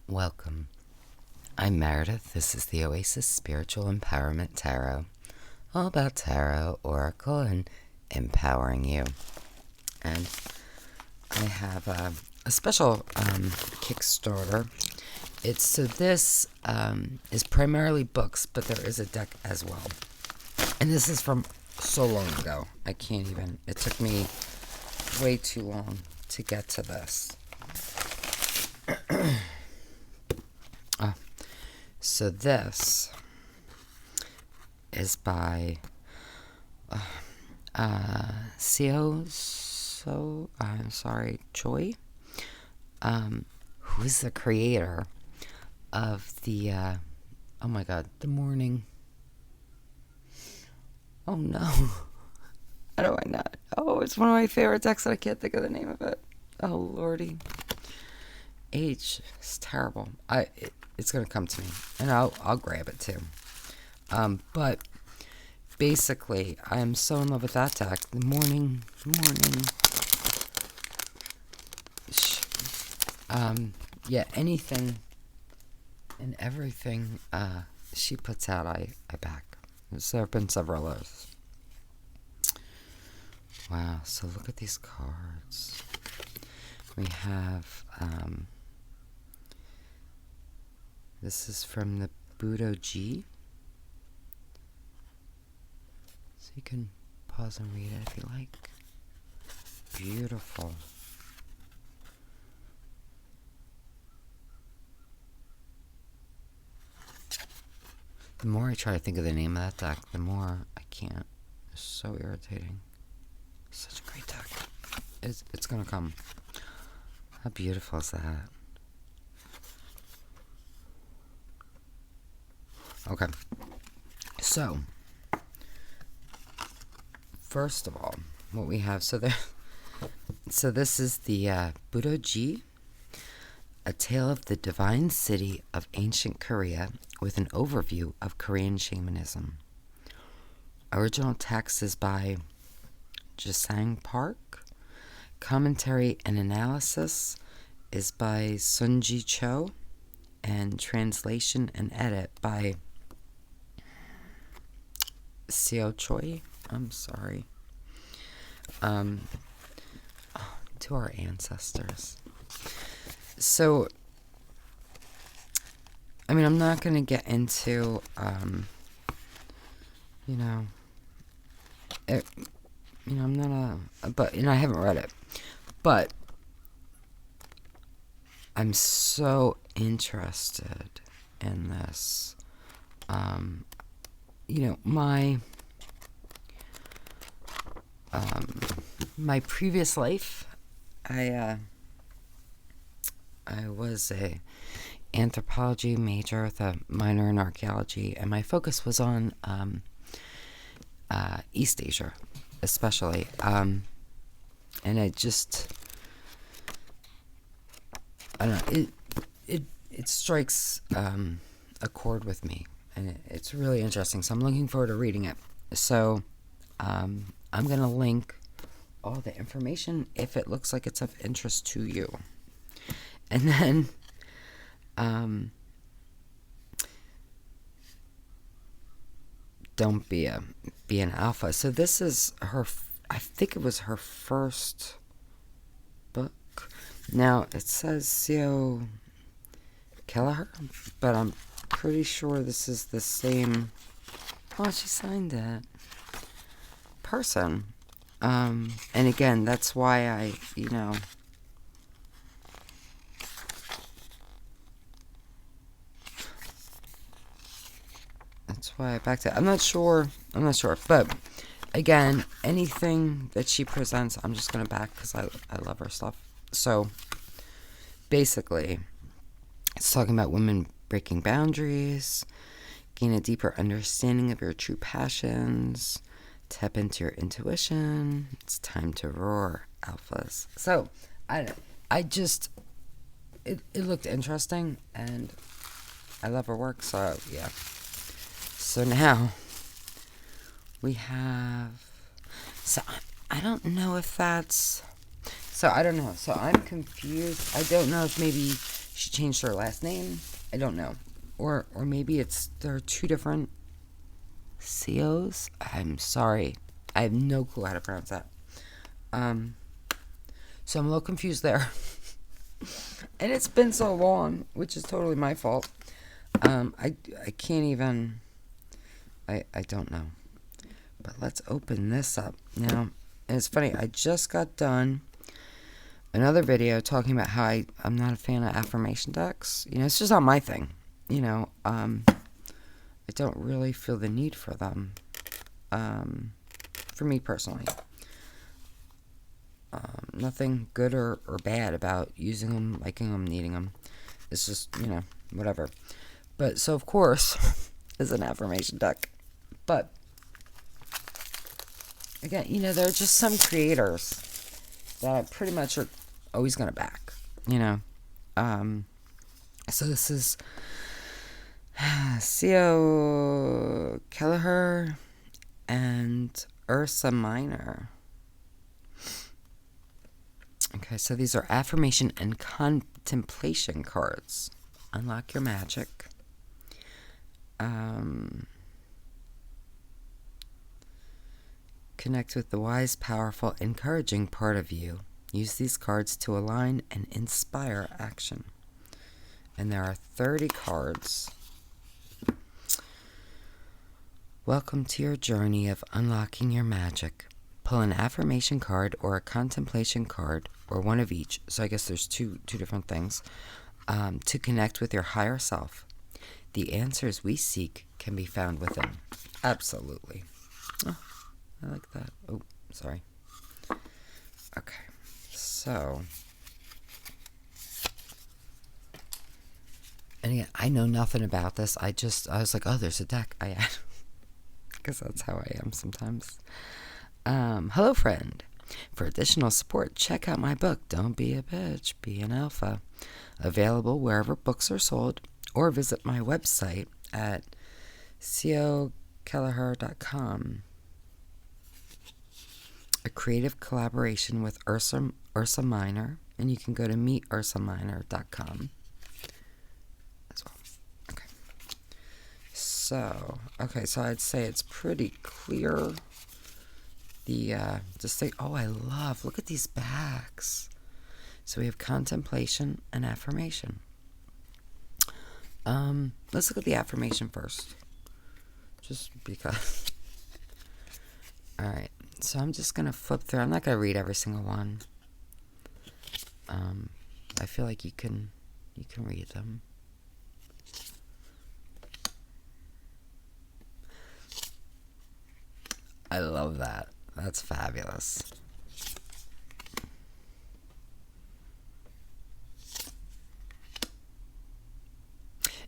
Welcome. I'm Meredith. This is the Oasis Spiritual Empowerment Tarot. All about tarot, oracle, and empowering you. And I have a special Kickstarter. This is primarily books, but there is a deck as well. And this is from so long ago. I can't even. It took me way too long to get to this. So this is by Choi, who is the creator of the oh my god, the morning. Oh no. How do I not? Oh, it's one of my favorite decks and I can't think of the name of it. Oh lordy. It's terrible. It's gonna come to me, and I'll grab it too. But basically, I'm so in love with that deck. The morning. Yeah, anything and everything she puts out, I back. There have been several of those. Wow. So look at these cards. We have. This is from the Budoji. So you can pause and read it if you like. Beautiful. The more I try to think of the name of that deck, the more I can't. It's so irritating. Such a great deck. It's gonna come. How beautiful is that? Okay, so first of all, what we have, so this is the Budoji, a tale of the divine city of ancient Korea with an overview of Korean shamanism. Original text is by Jisang Park. Commentary and analysis is by Sunji Cho, and translation and edit by Seo Choi. I'm sorry. To our ancestors. So, I mean, I'm not going to get into, I'm not but, I haven't read it. But, I'm so interested in this. My previous life, I was a anthropology major with a minor in archaeology, and my focus was on East Asia, especially. And it just, I don't know, it strikes a chord with me, and it's really interesting. So I'm looking forward to reading it. So I'm going to link all the information if it looks like it's of interest to you. And then don't be an alpha. So this is her, I think it was her first book. Now it says Seo Kelleher, but I'm pretty sure this is the same. Oh, she signed it. Person. And again, that's why I, that's why I backed it. I'm not sure, but again, anything that she presents, I'm just going to back because I love her stuff. So, basically, it's talking about women breaking boundaries, gain a deeper understanding of your true passions, tap into your intuition. It's time to roar, alphas. So, it looked interesting, and I love her work, so, yeah. So now, we have, so I don't know if that's, so I don't know, so I'm confused. I don't know if maybe she changed her last name. I don't know. Or maybe there are two different COs. I'm sorry. I have no clue how to pronounce that. So I'm a little confused there. And it's been so long, which is totally my fault. I can't even... I don't know. But let's open this up. Now, and it's funny, I just got done another video talking about how I'm not a fan of affirmation decks. It's just not my thing. I don't really feel the need for them. For me personally. Nothing good or bad about using them, liking them, needing them. It's just, whatever. But, so of course, is an affirmation deck. But, again, there are just some creators that I pretty much are always going to back, So this is C.O. Kelleher and Ursa Minor. Okay, so these are affirmation and contemplation cards. Unlock your magic. Connect with the wise, powerful, encouraging part of you. Use these cards to align and inspire action. And there are 30 cards. Welcome to your journey of unlocking your magic. Pull an affirmation card or a contemplation card, or one of each. So I guess there's two different things. To connect with your higher self. The answers we seek can be found within. Absolutely. Oh, I like that. Oh, sorry. Okay. So. And again, I know nothing about this. I was like, oh, there's a deck. I add. Because that's how I am sometimes. Hello, friend. For additional support, check out my book, Don't Be a Bitch, Be an Alpha. Available wherever books are sold, or visit my website at cokelleher.com. A creative collaboration with Ursa Minor, and you can go to meetursaminor.com as well. Okay. So I'd say it's pretty clear. Look at these backs. So we have contemplation and affirmation. Let's look at the affirmation first. Just because. Alright, so I'm just going to flip through. I'm not going to read every single one. I feel like you can read them. I love that. That's fabulous.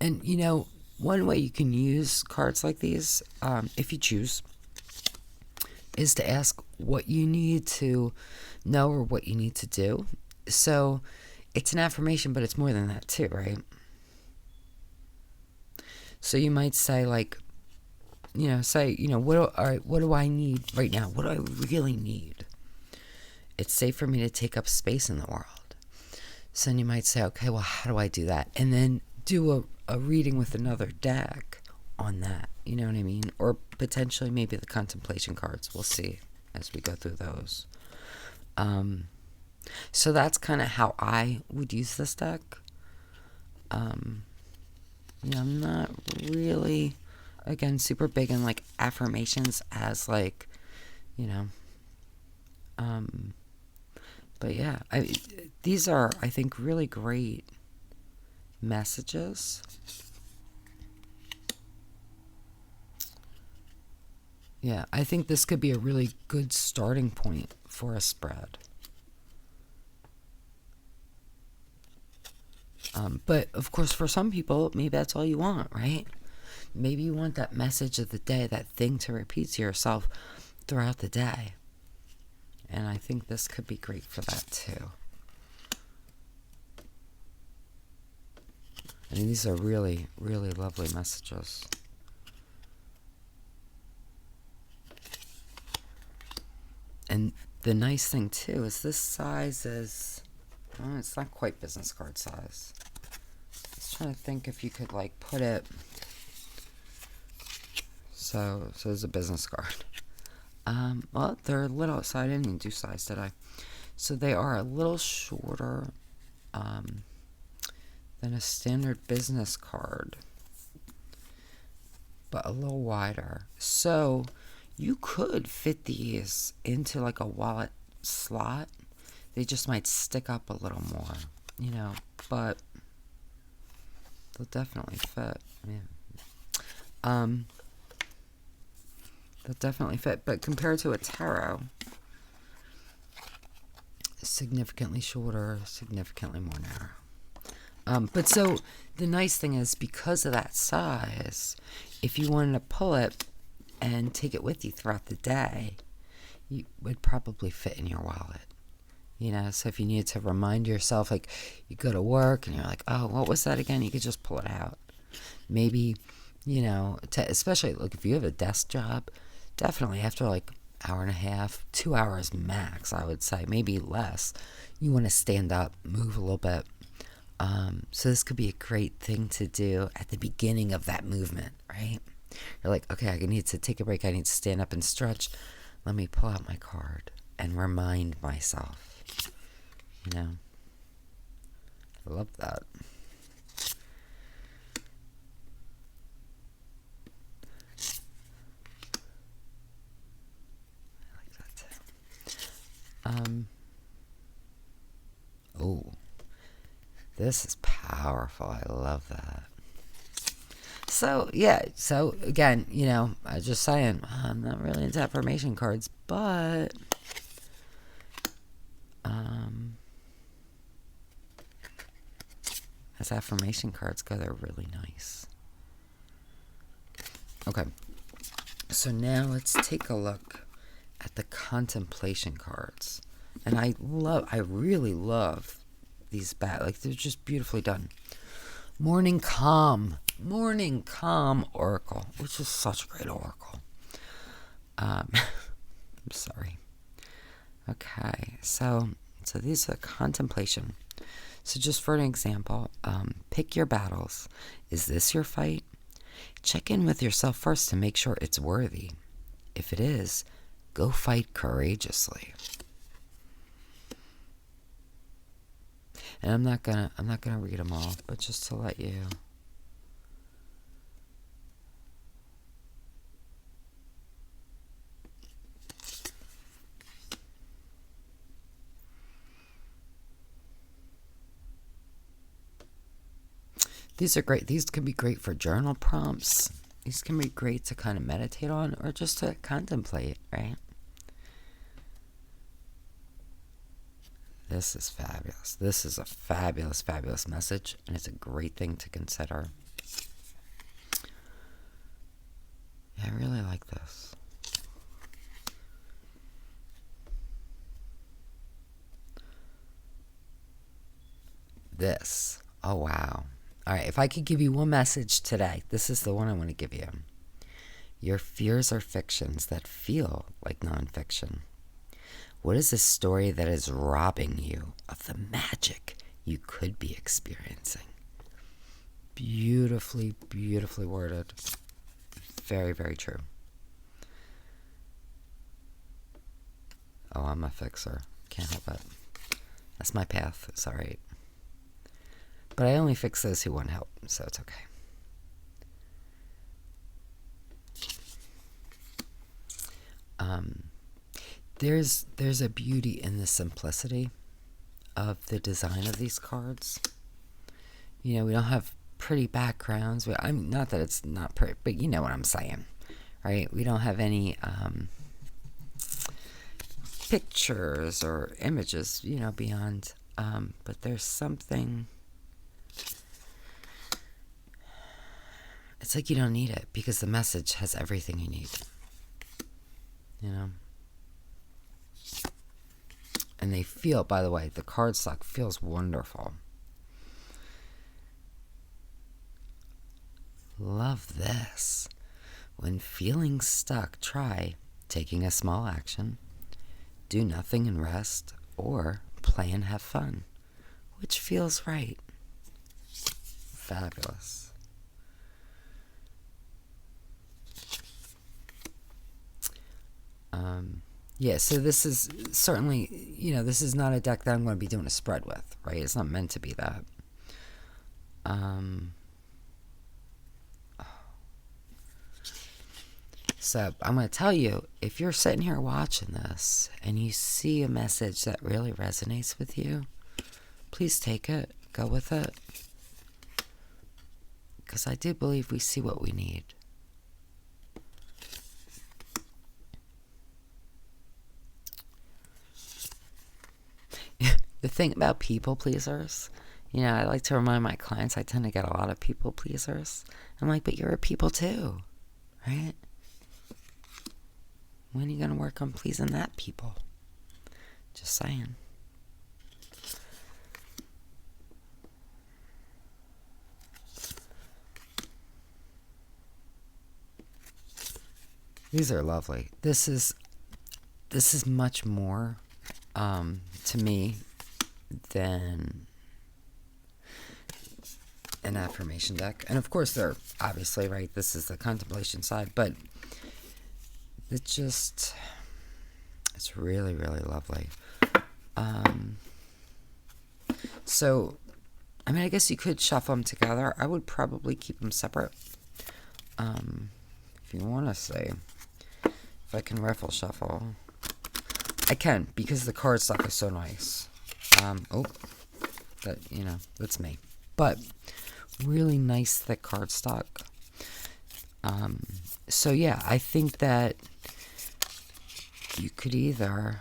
And, one way you can use cards like these, if you choose, is to ask what you need to know or what you need to do. So, it's an affirmation, but it's more than that too, right? So you might say, like, what do I need right now? What do I really need? It's safe for me to take up space in the world. So then you might say, okay, well, how do I do that? And then do a reading with another deck on that. You know what I mean? Or potentially maybe the contemplation cards. We'll see as we go through those. So that's kind of how I would use this deck. I'm not really, again, super big in like affirmations as like, but yeah, these are, I think, really great messages. Yeah, I think this could be a really good starting point for a spread. But of course, for some people, maybe that's all you want, right? Maybe you want that message of the day, that thing to repeat to yourself throughout the day. And I think this could be great for that too. I mean, these are really, really lovely messages. And the nice thing too is this size is, it's not quite business card size. trying to think if you could like put it. So there's a business card. Well, they're a little, so I didn't even do size, did I? So they are a little shorter than a standard business card, but a little wider. So you could fit these into like a wallet slot. They just might stick up a little more, you know, but they'll definitely fit. Yeah. They'll definitely fit, but compared to a tarot, significantly shorter, significantly more narrow. But so the nice thing is, because of that size, if you wanted to pull it and take it with you throughout the day, you would probably fit in your wallet. You know, so if you needed to remind yourself, like you go to work and you're like, oh, what was that again? You could just pull it out. Maybe, you know, especially like if you have a desk job, definitely after like hour and a half, 2 hours max, I would say, maybe less, you want to stand up, move a little bit. So this could be a great thing to do at the beginning of that movement, right? You're like, okay, I need to take a break. I need to stand up and stretch. Let me pull out my card and remind myself. You know, I love that. I like that too. Oh, this is powerful. I love that. So, yeah. So, again, you know, I was just saying, I'm not really into affirmation cards, but as affirmation cards go, they're really nice. Okay. So now let's take a look at the contemplation cards. And I really love these like they're just beautifully done. Morning Calm Oracle, which is such a great oracle. I'm sorry. Okay, so these are contemplation. So just for an example, pick your battles. Is this your fight? Check in with yourself first to make sure it's worthy. If it is, go fight courageously. And I'm not gonna read them all, but just to let you. These are great. These can be great for journal prompts. These can be great to kind of meditate on or just to contemplate, right? This is fabulous. This is a fabulous, fabulous message, and it's a great thing to consider. Yeah, I really like this. This. Oh, wow. All right, if I could give you one message today, this is the one I want to give you. Your fears are fictions that feel like nonfiction. What is a story that is robbing you of the magic you could be experiencing? Beautifully, beautifully worded. Very, very true. Oh, I'm a fixer. Can't help it. That's my path. It's all right. But I only fix those who want help, so it's okay. There's a beauty in the simplicity of the design of these cards. You know, we don't have pretty backgrounds. I mean, not that it's not pretty, but you know what I'm saying, right? We don't have any pictures or images, you know, beyond. But there's something. It's like you don't need it because the message has everything you need. You know? And they feel, by the way, the cardstock feels wonderful. Love this. When feeling stuck, try taking a small action, do nothing and rest, or play and have fun. Which feels right? Fabulous. Yeah, so this is certainly, this is not a deck that I'm going to be doing a spread with, right? It's not meant to be that. So I'm going to tell you, if you're sitting here watching this and you see a message that really resonates with you, please take it, go with it. Because I do believe we see what we need. The thing about people pleasers, I like to remind my clients I tend to get a lot of people pleasers. I'm like, but you're a people too, right? When are you going to work on pleasing that people? Just saying. These are lovely. This is much more to me than an affirmation deck. And of course they're obviously, right, this is the contemplation side, but it's really, really lovely. So, I mean, I guess you could shuffle them together. I would probably keep them separate. If you want to say, if I can riffle shuffle, I can, because the cardstock is so nice. That's me. But really nice thick cardstock. So yeah, I think that you could either,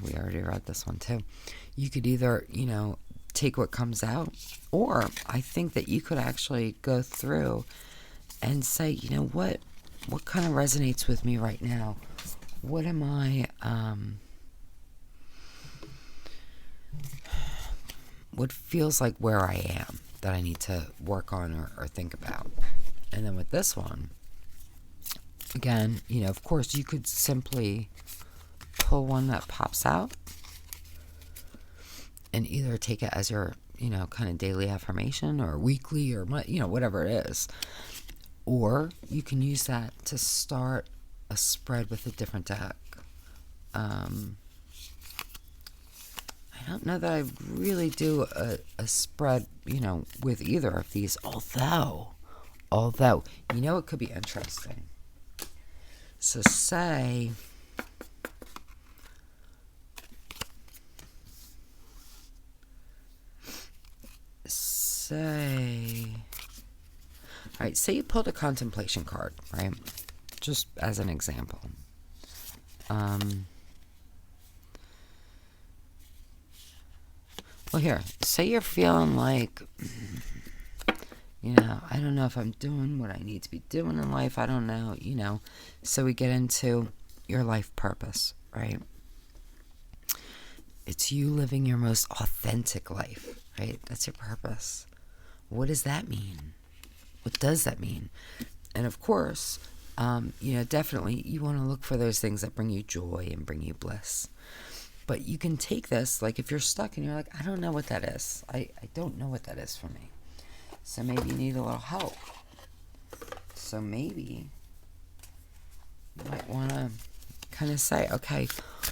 we already read this one too. You could either, take what comes out, or I think that you could actually go through and say, what kind of resonates with me right now? What am I, what feels like where I am that I need to work on or think about? And then with this one, again, of course, you could simply pull one that pops out and either take it as your, kind of daily affirmation or weekly or, whatever it is. Or you can use that to start a spread with a different deck. I don't know that I really do a spread, with either of these, although, it could be interesting. So say, all right, say you pulled a contemplation card, right? Just as an example. Well, here, say you're feeling like, I don't know if I'm doing what I need to be doing in life. I don't know, So we get into your life purpose, right? It's you living your most authentic life, right? That's your purpose. What does that mean? What does that mean? And of course, definitely you want to look for those things that bring you joy and bring you bliss. But you can take this, like if you're stuck and you're like, I don't know what that is. I don't know what that is for me. So maybe you need a little help. So maybe you might want to kind of say, okay,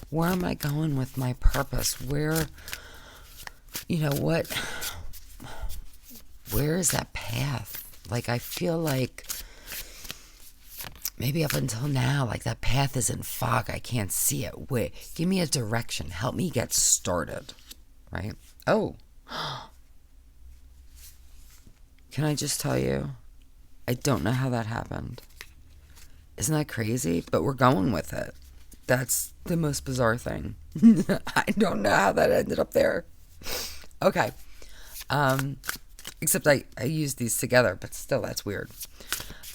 where am I going with my purpose? Where is that path? Like, I feel like maybe up until now, like that path is in fog. I can't see it. Wait, give me a direction. Help me get started. Right? Oh. Can I just tell you? I don't know how that happened. Isn't that crazy? But we're going with it. That's the most bizarre thing. I don't know how that ended up there. Okay. Except I used these together, but still, that's weird.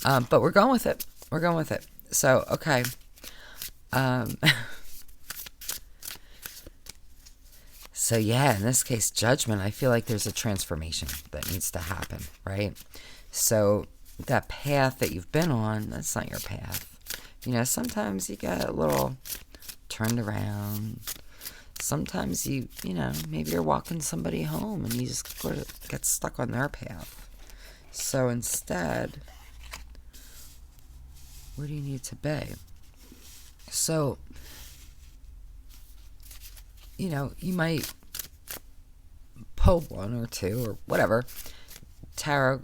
But we're going with it. We're going with it. So, okay. So, yeah, in this case, judgment, I feel like there's a transformation that needs to happen, right? So, that path that you've been on, that's not your path. Sometimes you get a little turned around. Sometimes maybe you're walking somebody home and you just get stuck on their path. So instead, where do you need to be? So, you might pull one or two or whatever tarot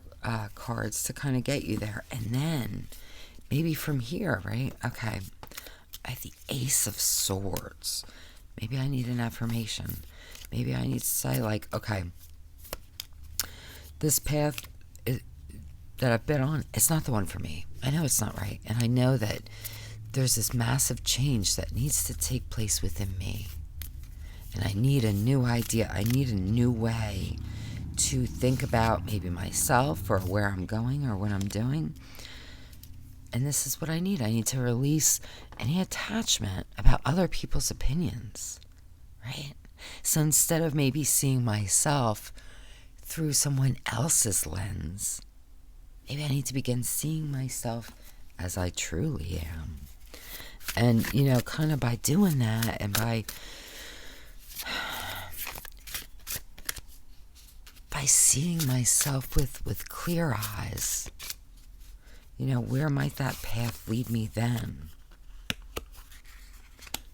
cards to kind of get you there. And then maybe from here, right? Okay, I have the Ace of Swords. Maybe I need an affirmation. Maybe I need to say, like, okay, this path that I've been on, it's not the one for me. I know it's not right. And I know that there's this massive change that needs to take place within me. And I need a new idea. I need a new way to think about maybe myself or where I'm going or what I'm doing. And this is what I need. I need to release any attachment about other people's opinions, right? So instead of maybe seeing myself through someone else's lens, maybe I need to begin seeing myself as I truly am. And, kind of by doing that and by seeing myself with clear eyes, where might that path lead me then?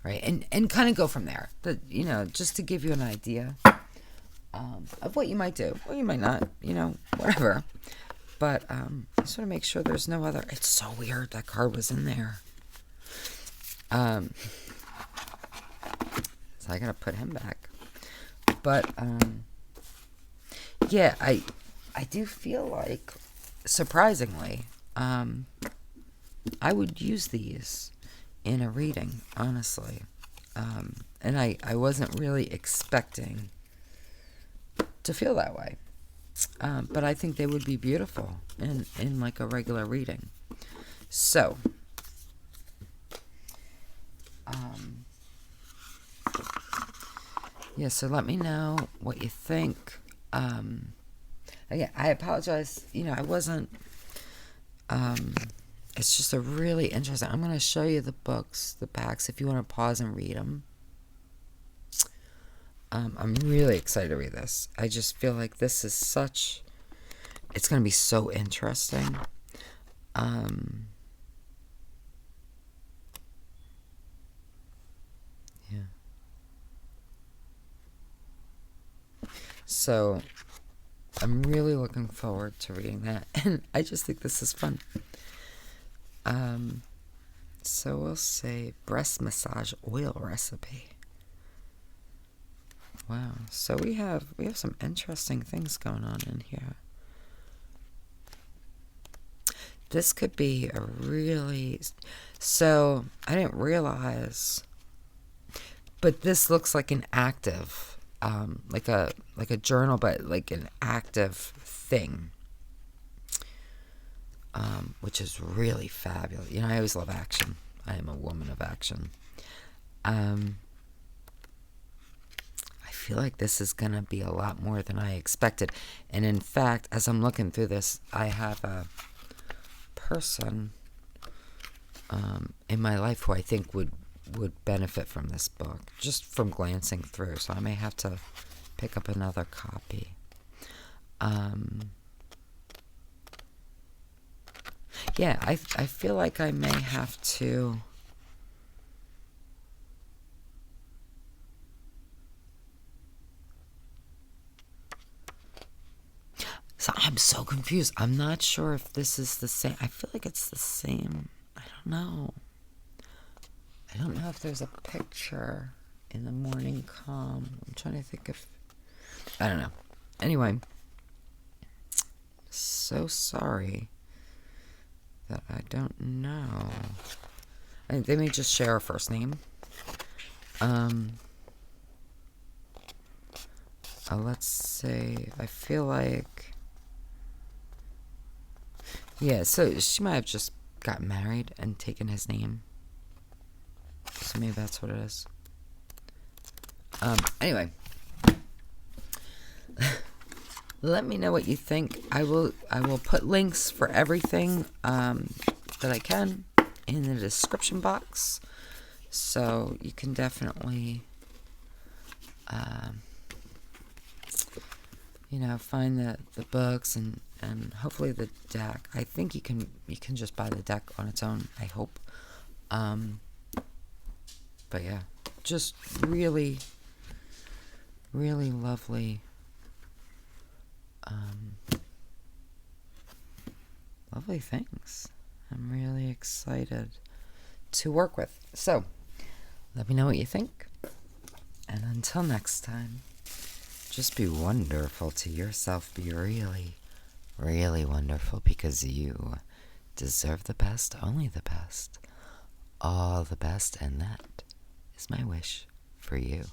Right? And kind of go from there. But, just to give you an idea of what you might do, or you might not, whatever. But just want to make sure there's no other. It's so weird that card was in there. So I gotta put him back. But yeah, I do feel like, surprisingly, I would use these in a reading, honestly. And I wasn't really expecting to feel that way. But I think they would be beautiful in like a regular reading. So, yeah, so let me know what you think. Again, I apologize. I wasn't, it's just a really interesting, I'm going to show you the books, the backs, if you want to pause and read them. I'm really excited to read this. I just feel like this is it's going to be so interesting. Yeah. So, I'm really looking forward to reading that. And I just think this is fun. So we'll say breast massage oil recipe. Wow. So we have some interesting things going on in here. This could be a really... So, I didn't realize... But this looks like an active... like a journal, but like an active thing. Which is really fabulous. I always love action. I am a woman of action. I feel like this is going to be a lot more than I expected. And in fact, as I'm looking through this, I have a person in my life who I think would benefit from this book, just from glancing through. So I may have to pick up another copy. Yeah, I feel like I may have to... So I'm so confused. I'm not sure if this is the same. I feel like it's the same. I don't know. I don't know if there's a picture in the morning calm. I'm trying to think if... I don't know. Anyway. So sorry that I don't know. I think they may just share a first name. Let's see. I feel like... Yeah, so she might have just got married and taken his name. So maybe that's what it is. Anyway. Let me know what you think. I will put links for everything that I can in the description box. So you can definitely find the books and hopefully the deck. I think you can just buy the deck on its own, I hope. But yeah, just really, really lovely, lovely things. I'm really excited to work with. So, let me know what you think. And until next time, just be wonderful to yourself. Be really, really wonderful, because you deserve the best, only the best, all the best, and that is my wish for you.